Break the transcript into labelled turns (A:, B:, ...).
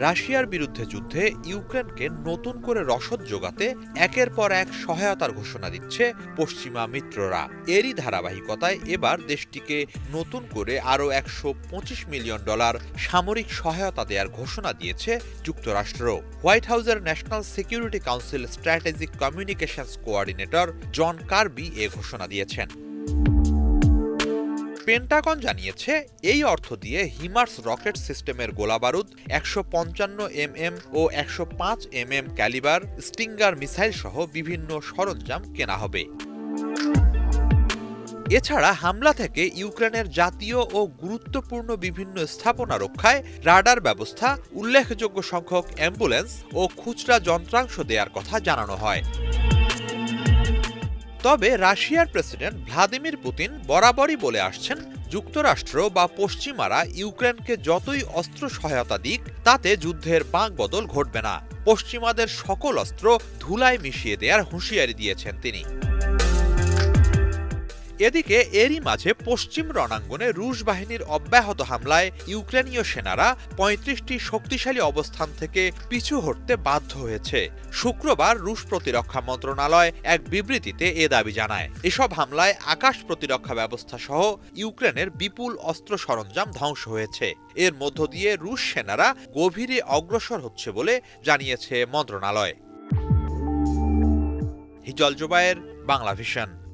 A: রাশিয়ার বিরুদ্ধে যুদ্ধে ইউক্রেনকে নতুন করে রসদ যোগাতে একের পর এক সহায়তার ঘোষণা দিচ্ছে পশ্চিমা মিত্ররা। এরই ধারাবাহিকতায় এবার দেশটিকে নতুন করে আরও $125 মিলিয়ন সামরিক সহায়তা দেওয়ার ঘোষণা দিয়েছে যুক্তরাষ্ট্র। হোয়াইট হাউসের national security council strategic communications coordinator John Kirby এ ঘোষণা দিয়েছেন। পেন্টাগন জানিয়েছে, এই অর্থ দিয়ে হিমার্স রকেট সিস্টেমের গোলাবারুদ, 155 ও 105 ক্যালিবার স্টিঙ্গার মিসাইল সহ বিভিন্ন সরঞ্জাম কেনা হবে। এছাড়া হামলা থেকে ইউক্রেনের জাতীয় ও গুরুত্বপূর্ণ বিভিন্ন স্থাপনা রক্ষায় রাডার ব্যবস্থা, উল্লেখযোগ্য সংখ্যক অ্যাম্বুলেন্স ও খুচরা যন্ত্রাংশ দেওয়ার কথা জানানো হয়। তবে রাশিয়ার প্রেসিডেন্ট ভ্লাদিমির পুতিন বরাবরই বলে আসছেন, যুক্তরাষ্ট্র বা পশ্চিমারা ইউক্রেনকে যতই অস্ত্র সহায়তা দিক, তাতে যুদ্ধের বাঁকবদল ঘটবে না। পশ্চিমাদের সকল অস্ত্র ধুলায় মিশিয়ে দেওয়ার হুঁশিয়ারি দিয়েছেন তিনি। এদিকে এরই মাঝে পশ্চিম রণাঙ্গনে রুশ বাহিনীর অব্যাহত হামলায় ইউক্রেনীয় সেনারা ৩৫টি শক্তিশালী অবস্থান থেকে পিছু হটতে বাধ্য হয়েছে। শুক্রবার রুশ প্রতিরক্ষা মন্ত্রণালয় এক বিবৃতিতে এ দাবি জানায়। এসব হামলায় আকাশ প্রতিরক্ষা ব্যবস্থা সহ ইউক্রেনের বিপুল অস্ত্র সরঞ্জাম ধ্বংস হয়েছে। এর মধ্য দিয়ে রুশ সেনারা গভীরে অগ্রসর হচ্ছে বলে জানিয়েছে মন্ত্রণালয়। হিজল জুবায়ের, বাংলা ভিশন।